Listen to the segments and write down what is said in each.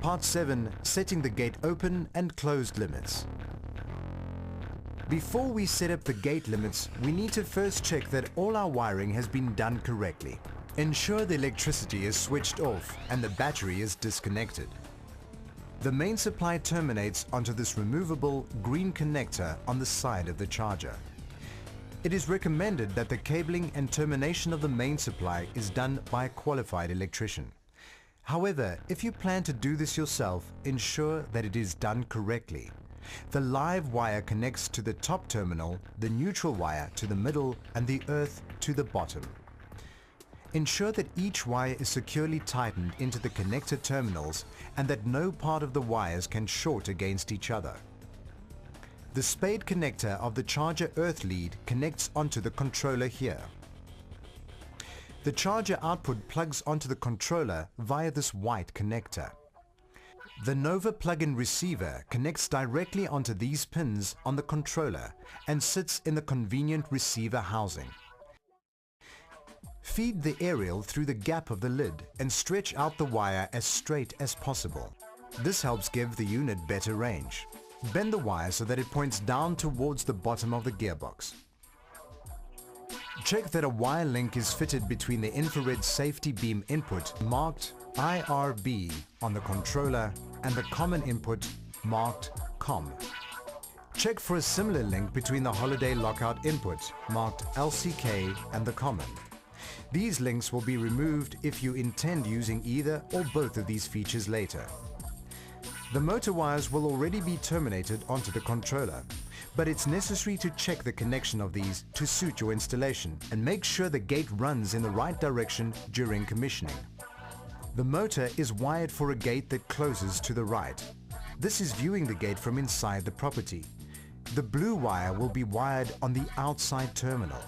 Part 7. Setting the gate open and closed limits. Before we set up the gate limits, we need to first check that all our wiring has been done correctly. Ensure the electricity is switched off and the battery is disconnected. The main supply terminates onto this removable green connector on the side of the charger. It is recommended that the cabling and termination of the main supply is done by a qualified electrician. However, if you plan to do this yourself, ensure that it is done correctly. The live wire connects to the top terminal, the neutral wire to the middle, and the earth to the bottom. Ensure that each wire is securely tightened into the connector terminals and that no part of the wires can short against each other. The spade connector of the charger earth lead connects onto the controller here. The charger output plugs onto the controller via this white connector. The Nova plug-in receiver connects directly onto these pins on the controller and sits in the convenient receiver housing. Feed the aerial through the gap of the lid and stretch out the wire as straight as possible. This helps give the unit better range. Bend the wire so that it points down towards the bottom of the gearbox. Check that a wire link is fitted between the infrared safety beam input marked IRB on the controller and the common input marked COM. Check for a similar link between the holiday lockout input marked LCK and the common. These links will be removed if you intend using either or both of these features later. The motor wires will already be terminated onto the controller, but it's necessary to check the connection of these to suit your installation and make sure the gate runs in the right direction during commissioning. The motor is wired for a gate that closes to the right. This is viewing the gate from inside the property. The blue wire will be wired on the outside terminal.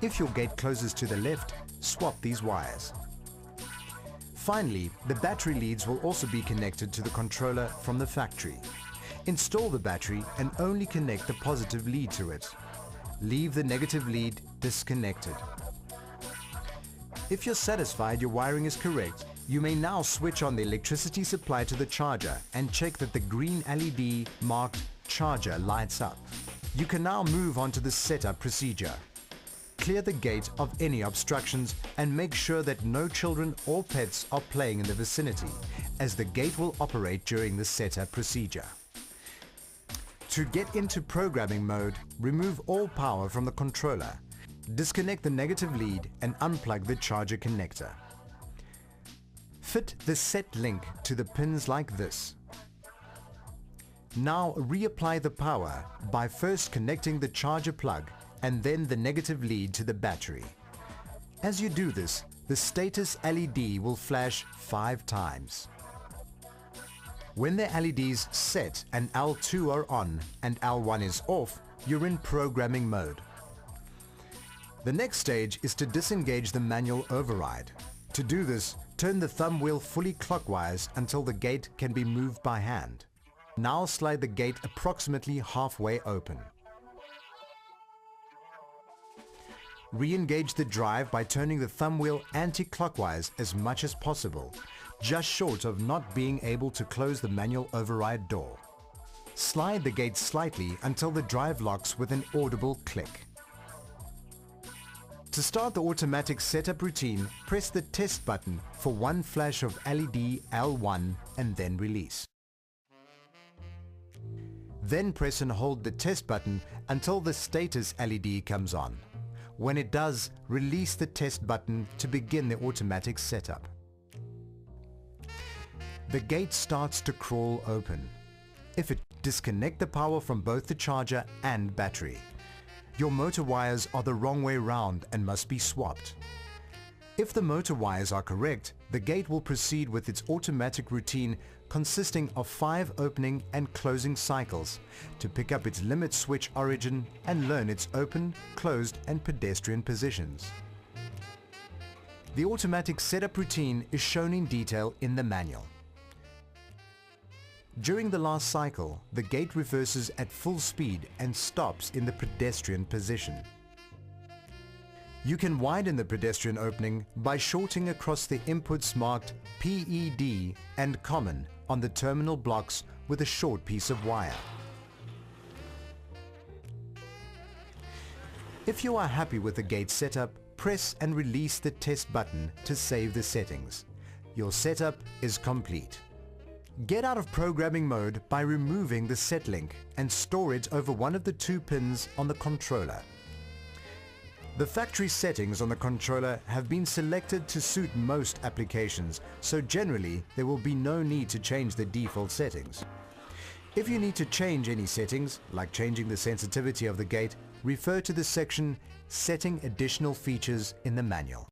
If your gate closes to the left, swap these wires. Finally, the battery leads will also be connected to the controller from the factory. Install the battery and only connect the positive lead to it. Leave the negative lead disconnected. If you're satisfied your wiring is correct, you may now switch on the electricity supply to the charger and check that the green LED marked charger lights up. You can now move on to the setup procedure. Clear the gate of any obstructions and make sure that no children or pets are playing in the vicinity, as the gate will operate during the setup procedure. To get into programming mode, remove all power from the controller. Disconnect the negative lead and unplug the charger connector. Fit the set link to the pins like this. Now reapply the power by first connecting the charger plug and then the negative lead to the battery. As you do this, the status LED will flash 5 times. When the LEDs set and L2 are on and L1 is off, you're in programming mode. The next stage is to disengage the manual override. To do this, turn the thumb wheel fully clockwise until the gate can be moved by hand. Now slide the gate approximately halfway open. Re-engage the drive by turning the thumb wheel anti-clockwise as much as possible, just short of not being able to close the manual override door. Slide the gate slightly until the drive locks with an audible click. To start the automatic setup routine, press the test button for one flash of LED L1 and then release. Then press and hold the test button until the status LED comes on. When it does, release the test button to begin the automatic setup. The gate starts to crawl open. If it disconnect the power from both the charger and battery. Your motor wires are the wrong way round and must be swapped. If the motor wires are correct, the gate will proceed with its automatic routine consisting of 5 opening and closing cycles to pick up its limit switch origin and learn its open, closed and pedestrian positions. The automatic setup routine is shown in detail in the manual. During the last cycle, the gate reverses at full speed and stops in the pedestrian position. You can widen the pedestrian opening by shorting across the inputs marked PED and Common on the terminal blocks with a short piece of wire. If you are happy with the gate setup, press and release the test button to save the settings. Your setup is complete. Get out of programming mode by removing the set link and store it over one of the 2 pins on the controller. The factory settings on the controller have been selected to suit most applications, so generally there will be no need to change the default settings. If you need to change any settings, like changing the sensitivity of the gate, refer to the section Setting Additional Features in the manual.